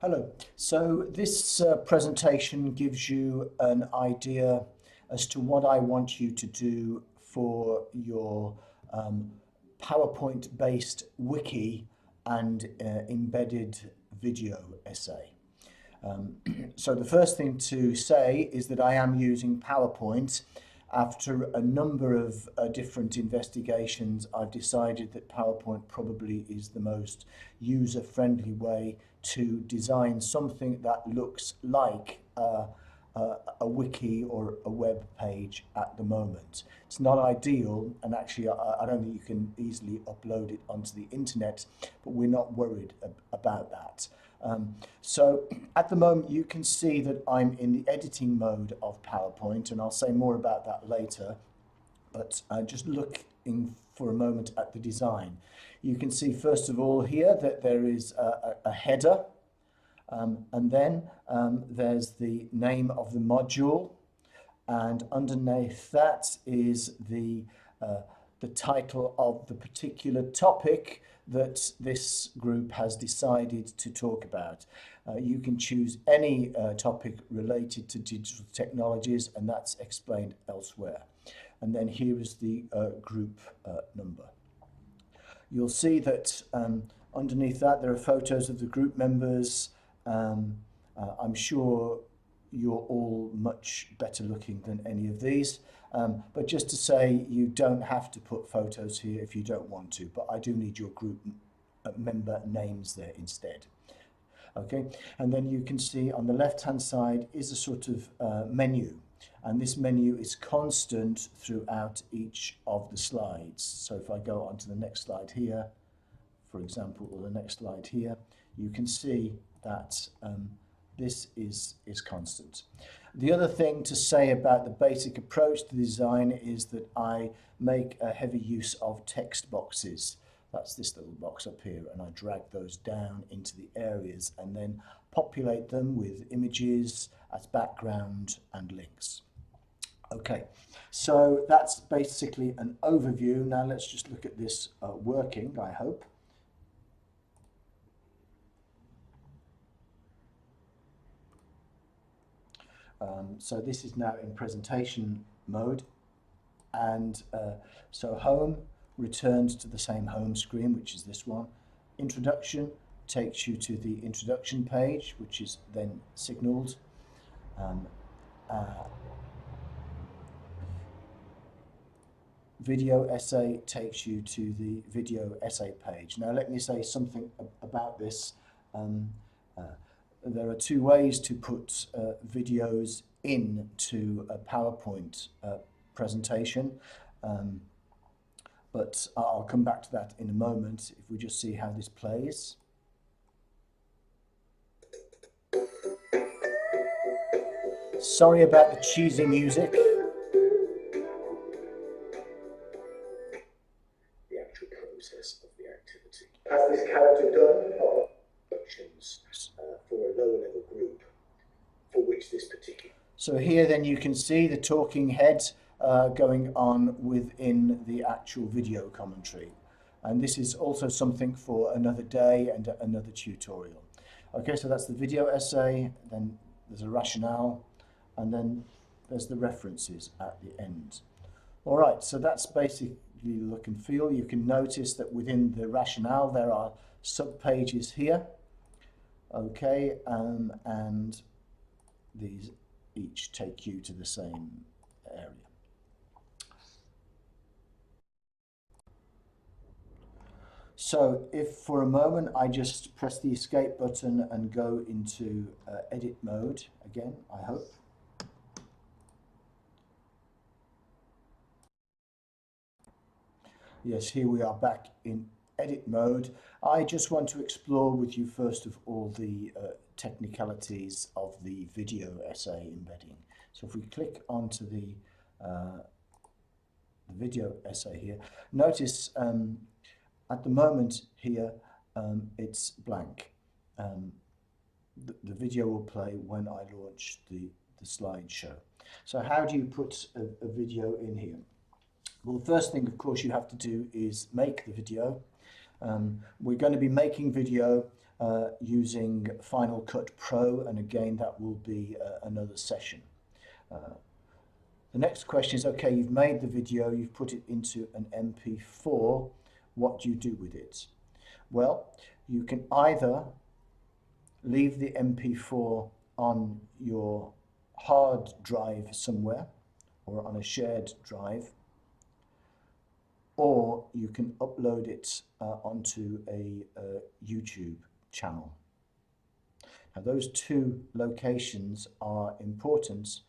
Hello. So this presentation gives you an idea as to what I want you to do for your um, PowerPoint-based wiki and embedded video essay. So the first thing to say is that I am using PowerPoint. After a number of different investigations, I've decided that PowerPoint probably is the most user-friendly way to design something that looks like a wiki or a web page at the moment. It's not ideal, and actually I don't think you can easily upload it onto the internet, but we're not worried about that. So at the moment you can see that I'm in the editing mode of PowerPoint, and I'll say more about that later, but just looking for a moment at the design. You can see first of all here that there is a header, and then there's the name of the module, and underneath that is the title of the particular topic that this group has decided to talk about. You can choose any topic related to digital technologies, and that's explained elsewhere. And then here is the group number. You'll see that underneath that there are photos of the group members. I'm sure you're all much better looking than any of these. But just to say, you don't have to put photos here if you don't want to, but I do need your group member names there instead. Okay, and then you can see on the left-hand side is a sort of menu, and this menu is constant throughout each of the slides. So if I go on to the next slide here, for example, or the next slide here, you can see that this is constant. The other thing to say about the basic approach to design is that I make a heavy use of text boxes. That's this little box up here, and I drag those down into the areas and then populate them with images as background and links. Okay, so that's basically an overview. Now let's just look at this working, I hope. So this is now in presentation mode, and so home returns to the same home screen, which is this one. Introduction takes you to the introduction page, which is then signaled. Video essay takes you to the video essay page. Now let me say something about this. There are two ways to put videos into a PowerPoint presentation, but I'll come back to that in a moment. If we just see how this plays. Sorry about the cheesy music. The actual process of the activity. Has this character done instructions for a lower level group for which this particular... So here then you can see the talking head going on within the actual video commentary. And this is also something for another day and another tutorial. Okay, so that's the video essay, then there's a rationale, and then there's the references at the end. All right, so that's basically the look and feel. You can notice that within the rationale there are sub-pages here. Okay, and these each take you to the same area. So if for a moment I just press the escape button and go into edit mode again, I hope. Yes, here we are back in edit mode. I just want to explore with you first of all the technicalities of the video essay embedding. So if we click onto the video essay here, notice at the moment here it's blank. The video will play when I launch the slideshow. So how do you put a video in here? Well, the first thing, of course, you have to do is make the video. We're going to be making video using Final Cut Pro, and again that will be another session. The next question is, okay, you've made the video, you've put it into an MP4, what do you do with it? Well, you can either leave the MP4 on your hard drive somewhere or on a shared drive, or you can upload it onto a YouTube channel. Now those two locations are important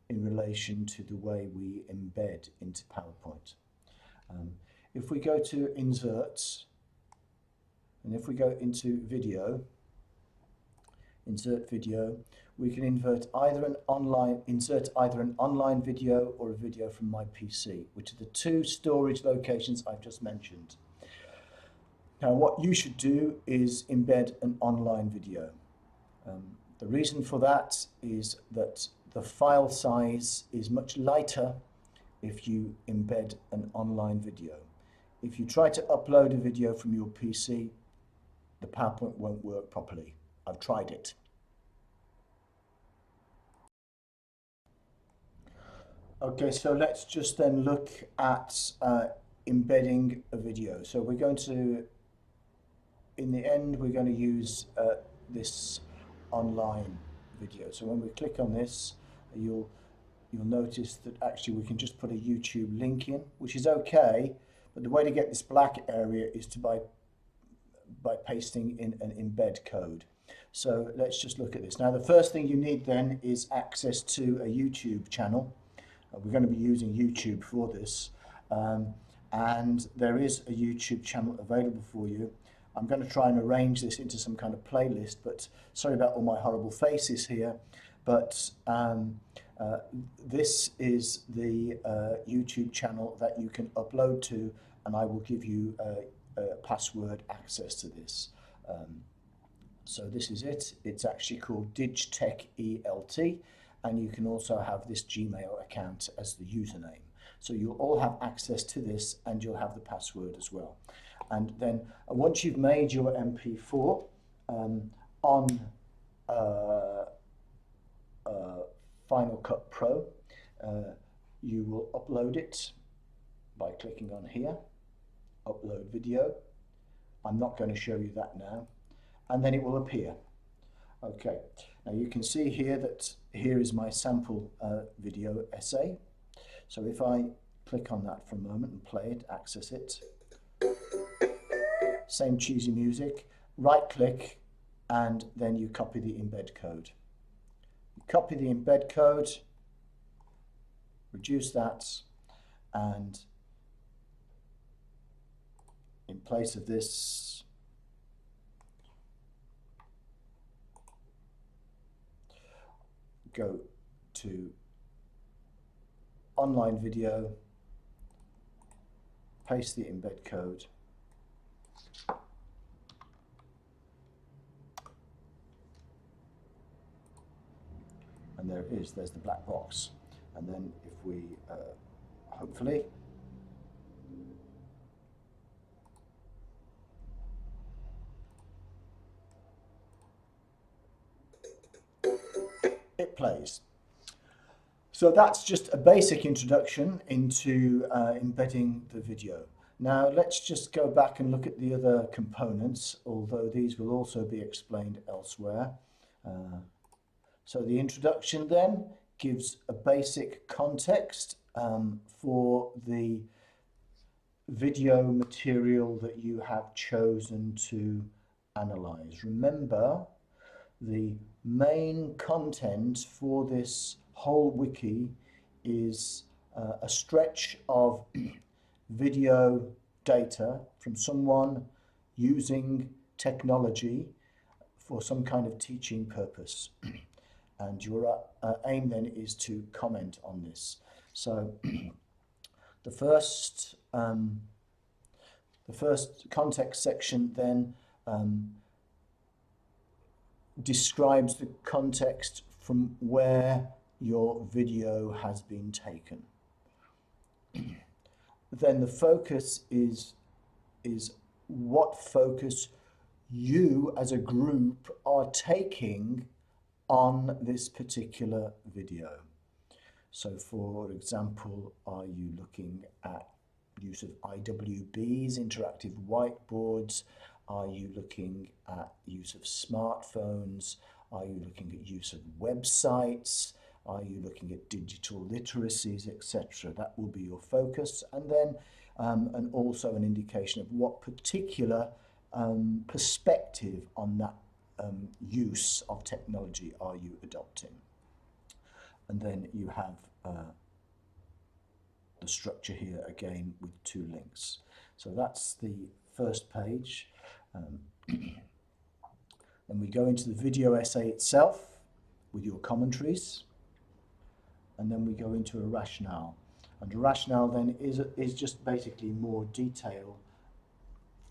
in relation to the way we embed into PowerPoint. If we go to Insert, and if we go into Video, Insert Video, we can insert either an online video or a video from my PC, which are the two storage locations I've just mentioned. Now what you should do is embed an online video. The reason for that is that the file size is much lighter if you embed an online video. If you try to upload a video from your PC, the PowerPoint won't work properly. I've tried it. Okay, so let's just then look at embedding a video. So we're going to, in the end, we're going to use this online video. So when we click on this, you'll notice that actually we can just put a YouTube link in, which is okay, but the way to get this black area is by pasting in an embed code. So let's just look at this. Now the first thing you need then is access to a YouTube channel. We're going to be using YouTube for this, and there is a YouTube channel available for you. I'm going to try and arrange this into some kind of playlist, but sorry about all my horrible faces here, but this is the YouTube channel that you can upload to, and I will give you password access to this. So this is it. It's actually called DigTechELT, and you can also have this Gmail account as the username. So you'll all have access to this, and you'll have the password as well. And then once you've made your MP4 on Final Cut Pro, you will upload it by clicking on here, Upload Video. I'm not going to show you that now. And then it will appear. Okay, now you can see here that here is my sample video essay. So if I click on that for a moment and play it, access it, same cheesy music, right click, and then you copy the embed code. You copy the embed code, reduce that, and in place of this, go to online video, paste the embed code, and there it is, there's the black box. And then if we hopefully it plays. So that's just a basic introduction into embedding the video. Now let's just go back and look at the other components, although these will also be explained elsewhere. So the introduction then gives a basic context for the video material that you have chosen to analyze. Remember, the main content for this whole wiki is a stretch of video data from someone using technology for some kind of teaching purpose. And your aim then is to comment on this. So the first context section then describes the context from where your video has been taken. Then the focus is what focus you as a group are taking on this particular video. So for example, are you looking at use of IWBs, interactive whiteboards? Are you looking at use of smartphones? Are you looking at use of websites? Are you looking at digital literacies, etc.? That will be your focus. And then and also an indication of what particular perspective on that use of technology are you adopting. And then you have the structure here again with two links. So that's the first page. Then we go into the video essay itself with your commentaries, and then we go into a rationale. And a rationale then is just basically more detailed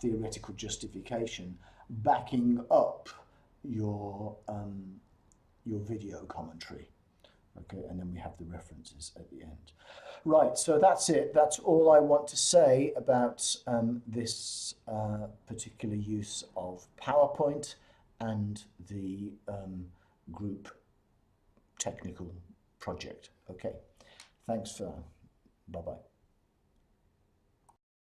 theoretical justification backing up your video commentary. Okay, and then we have the references at the end. Right, so that's it. That's all I want to say about this particular use of PowerPoint and the group technical project. Okay, thanks for, bye-bye.